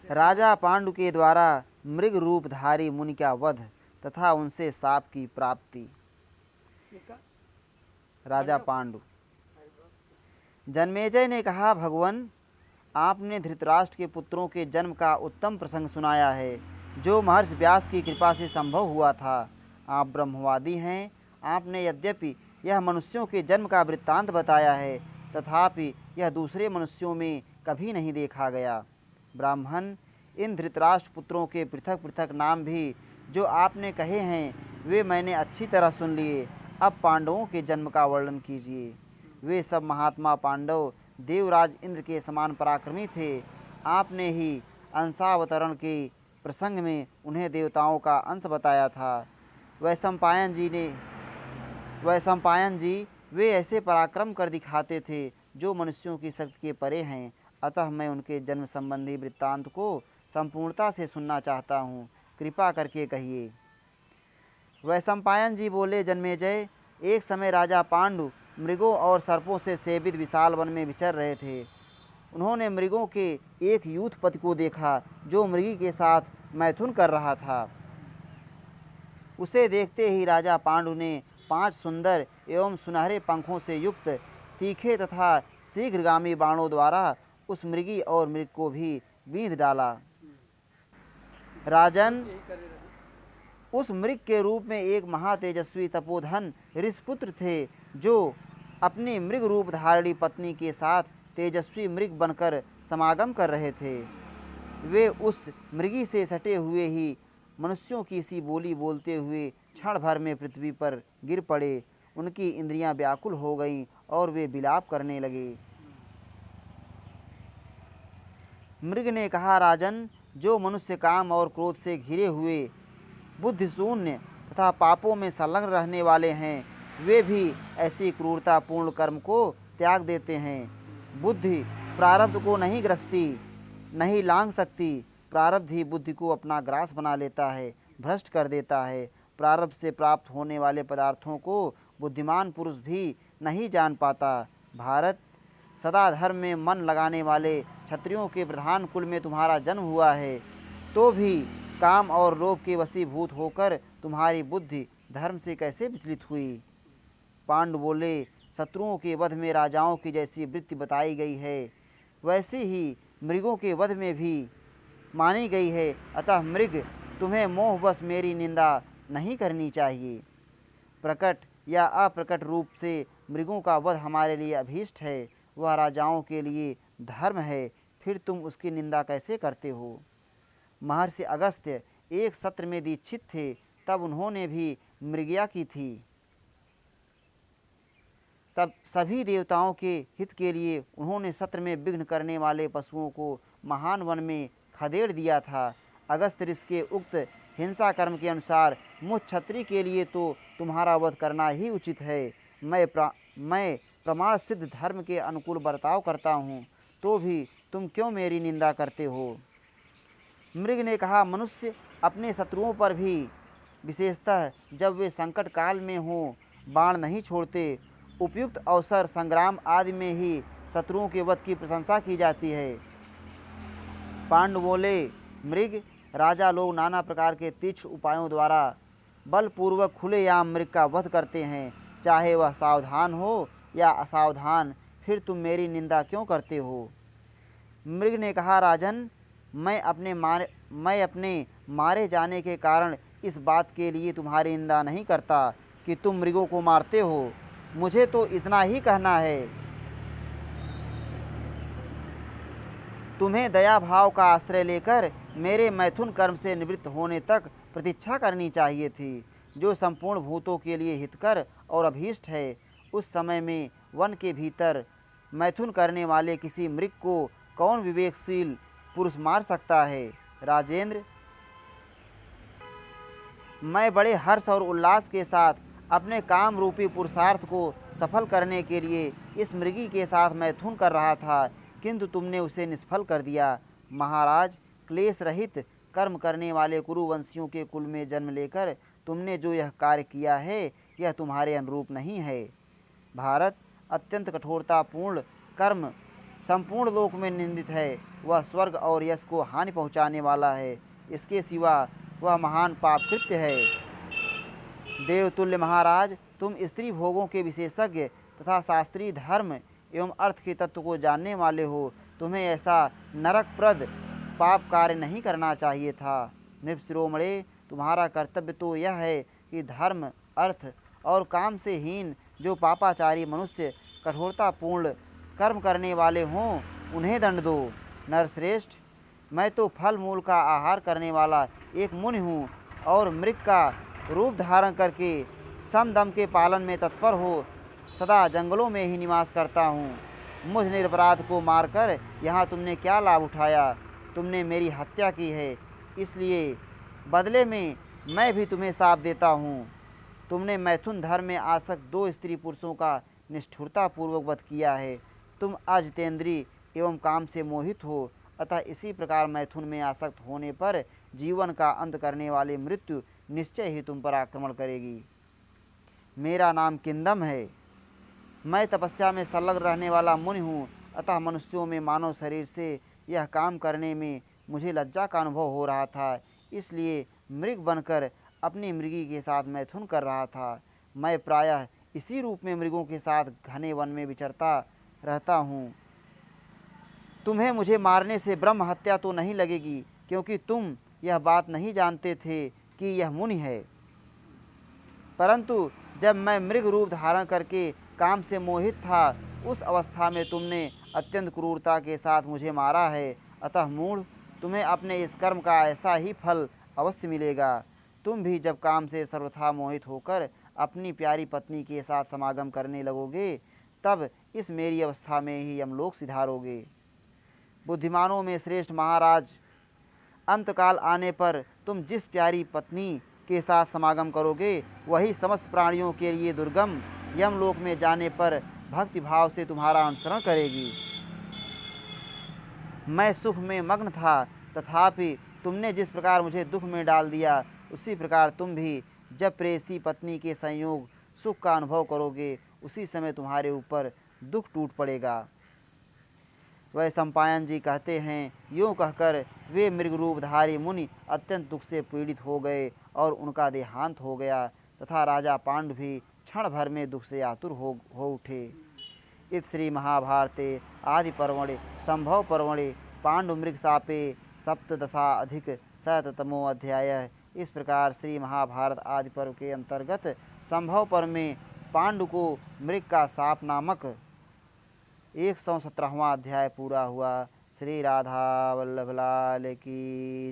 राजा पांडु के द्वारा मृग रूपधारी मुनि का वध तथा उनसे शाप की प्राप्ति। राजा पांडु। जन्मेजय ने कहा, भगवान, आपने धृतराष्ट्र के पुत्रों के जन्म का उत्तम प्रसंग सुनाया है, जो महर्षि व्यास की कृपा से संभव हुआ था। आप ब्रह्मवादी हैं। आपने यद्यपि यह मनुष्यों के जन्म का वृत्तांत बताया है, तथापि यह दूसरे मनुष्यों में कभी नहीं देखा गया। ब्राह्मण, इन धृतराष्ट्र पुत्रों के पृथक पृथक नाम भी जो आपने कहे हैं, वे मैंने अच्छी तरह सुन लिए। अब पांडवों के जन्म का वर्णन कीजिए। वे सब महात्मा पांडव देवराज इंद्र के समान पराक्रमी थे। आपने ही अंशावतरण के प्रसंग में उन्हें देवताओं का अंश बताया था। वैशंपायन जी वे ऐसे पराक्रम कर दिखाते थे जो मनुष्यों की शक्ति के परे हैं। अतः मैं उनके जन्म संबंधी वृत्तांत को संपूर्णता से सुनना चाहता हूँ। कृपा करके कहिए। वैशंपायन जी बोले, जन्मेजय, एक समय राजा पांडु मृगों और सर्पों से सेवित विशाल वन में विचर रहे थे। उन्होंने मृगों के एक यूथपति को देखा जो मृगी के साथ मैथुन कर रहा था। उसे देखते ही राजा पांडु ने 5 सुंदर एवं सुनहरे पंखों से युक्त तीखे तथा शीघ्रगामी बाणों द्वारा उस मृगी और मृग को भी बींध डाला। राजन, उस मृग के रूप में एक महातेजस्वी तपोधन ऋषपुत्र थे, जो अपनी मृग रूप धारिणी पत्नी के साथ तेजस्वी मृग बनकर समागम कर रहे थे। वे उस मृगी से सटे हुए ही मनुष्यों की सी बोली बोलते हुए क्षण भर में पृथ्वी पर गिर पड़े। उनकी इंद्रियां व्याकुल हो गईं और वे विलाप करने लगे। मृग ने कहा, राजन, जो मनुष्य काम और क्रोध से घिरे हुए बुद्धिशून्य तथा पापों में संलग्न रहने वाले हैं, वे भी ऐसी क्रूरतापूर्ण कर्म को त्याग देते हैं। बुद्धि प्रारब्ध को नहीं ग्रसती, नहीं लांघ सकती। प्रारब्ध ही बुद्धि को अपना ग्रास बना लेता है, भ्रष्ट कर देता है। प्रारब्ध से प्राप्त होने वाले पदार्थों को बुद्धिमान पुरुष भी नहीं जान पाता। भारत, सदा धर्म में मन लगाने वाले क्षत्रियों के प्रधान कुल में तुम्हारा जन्म हुआ है, तो भी काम और लोभ के वशीभूत होकर तुम्हारी बुद्धि धर्म से कैसे विचलित हुई? पांडु बोले, शत्रुओं के वध में राजाओं की जैसी वृत्ति बताई गई है, वैसे ही मृगों के वध में भी मानी गई है। अतः मृग, तुम्हें मोहवश मेरी निंदा नहीं करनी चाहिए। प्रकट या अप्रकट रूप से मृगों का वध हमारे लिए अभीष्ट है। वह राजाओं के लिए धर्म है, फिर तुम उसकी निंदा कैसे करते हो? महर्षि अगस्त्य एक सत्र में दीक्षित थे, तब उन्होंने भी मृगया की थी। तब सभी देवताओं के हित के लिए उन्होंने सत्र में विघ्न करने वाले पशुओं को महान वन में खदेड़ दिया था। अगस्त ऋषि के उक्त हिंसा कर्म के अनुसार मुझ क्षत्रिय के लिए तो तुम्हारा वध करना ही उचित है। मैं प्रमाण सिद्ध धर्म के अनुकूल बर्ताव करता हूँ, तो भी तुम क्यों मेरी निंदा करते हो? मृग ने कहा, मनुष्य अपने शत्रुओं पर भी, विशेषतः जब वे संकट काल में हों, बाण नहीं छोड़ते। उपयुक्त अवसर, संग्राम आदि में ही शत्रुओं के वध की प्रशंसा की जाती है। पांडु बोले, मृग, राजा लोग नाना प्रकार के तीक्ष्ण उपायों द्वारा बलपूर्वक खुलेआम मृग का वध करते हैं, चाहे वह सावधान हो या असावधान। फिर तुम मेरी निंदा क्यों करते हो? मृग ने कहा, राजन, मैं अपने मारे जाने के कारण इस बात के लिए तुम्हारी निंदा नहीं करता कि तुम मृगों को मारते हो। मुझे तो इतना ही कहना है, तुम्हें दया भाव का आश्रय लेकर मेरे मैथुन कर्म से निवृत्त होने तक प्रतीक्षा करनी चाहिए थी, जो संपूर्ण भूतों के लिए हितकर और अभीष्ट है। उस समय में वन के भीतर मैथुन करने वाले किसी मृग को कौन विवेकशील पुरुष मार सकता है? राजेंद्र, मैं बड़े हर्ष और उल्लास के साथ अपने काम रूपी पुरुषार्थ को सफल करने के लिए इस मृगी के साथ मैथुन कर रहा था, किंतु तुमने उसे निष्फल कर दिया। महाराज, क्लेश रहित कर्म करने वाले कुरुवंशियों के कुल में जन्म लेकर तुमने जो यह कार्य किया है, यह तुम्हारे अनुरूप नहीं है। भारत, अत्यंत कठोरतापूर्ण कर्म संपूर्ण लोक में निंदित है। वह स्वर्ग और यश को हानि पहुँचाने वाला है। इसके सिवा वह महान पाप कृत्य है। देवतुल्य महाराज, तुम स्त्री भोगों के विशेषज्ञ तथा शास्त्रीय धर्म एवं अर्थ के तत्व को जानने वाले हो। तुम्हें ऐसा नरकप्रद पाप कार्य नहीं करना चाहिए था। नृपशिरोमणे, तुम्हारा कर्तव्य तो यह है कि धर्म, अर्थ और काम से हीन जो पापाचारी मनुष्य कठोरतापूर्ण कर्म करने वाले हों, उन्हें दंड दो। नरश्रेष्ठ, मैं तो फल मूल का आहार करने वाला एक मुनि हूँ और मृग का रूप धारण करके समदम के पालन में तत्पर हो सदा जंगलों में ही निवास करता हूँ। मुझ निरपराध को मारकर यहाँ तुमने क्या लाभ उठाया? तुमने मेरी हत्या की है, इसलिए बदले में मैं भी तुम्हें शाप देता हूँ। तुमने मैथुन धर्म में आसक्त 2 स्त्री पुरुषों का निष्ठुरतापूर्वक वध किया है। तुम अजितेंद्रिय एवं काम से मोहित हो, अतः इसी प्रकार मैथुन में आसक्त होने पर जीवन का अंत करने वाली मृत्यु निश्चय ही तुम पर आक्रमण करेगी। मेरा नाम किंदम है। मैं तपस्या में संलग्न रहने वाला मुनि हूँ, अतः मनुष्यों में मानव शरीर से यह काम करने में मुझे लज्जा का अनुभव हो रहा था, इसलिए मृग बनकर अपनी मृगी के साथ मैथुन कर रहा था। मैं प्रायः इसी रूप में मृगों के साथ घने वन में विचरता रहता हूँ। तुम्हें मुझे मारने से ब्रह्म हत्या तो नहीं लगेगी, क्योंकि तुम यह बात नहीं जानते थे कि यह मुनि है। परंतु जब मैं मृग रूप धारण करके काम से मोहित था, उस अवस्था में तुमने अत्यंत क्रूरता के साथ मुझे मारा है। अतः मूढ़, तुम्हें अपने इस कर्म का ऐसा ही फल अवश्य मिलेगा। तुम भी जब काम से सर्वथा मोहित होकर अपनी प्यारी पत्नी के साथ समागम करने लगोगे, तब इस मेरी अवस्था में ही यमलोक सिधारोगे। बुद्धिमानों में श्रेष्ठ महाराज, अंतकाल आने पर तुम जिस प्यारी पत्नी के साथ समागम करोगे, वही समस्त प्राणियों के लिए दुर्गम यमलोक में जाने पर भक्ति भाव से तुम्हारा अनुसरण करेगी। मैं सुख में मग्न था, तथापि तुमने जिस प्रकार मुझे दुख में डाल दिया, उसी प्रकार तुम भी जब प्रेयसी पत्नी के संयोग सुख का अनुभव करोगे, उसी समय तुम्हारे ऊपर दुख टूट पड़ेगा। वह सम्पायन जी कहते हैं, यूँ कहकर वे मृगरूपधारी मुनि अत्यंत दुख से पीड़ित हो गए और उनका देहांत हो गया, तथा राजा पांडु भी क्षण भर में दुख से आतुर हो उठे। इस श्री महाभारते आदि पर्वणे संभव पर्वणे पांडुमृग शापे सप्तदशाधिक शततमो अध्याय। इस प्रकार श्री महाभारत आदि पर्व के अंतर्गत संभव पर्व में पांडु को मृग का शाप नामक 117वां अध्याय पूरा हुआ। श्री राधा वल्लभ लाल की जय।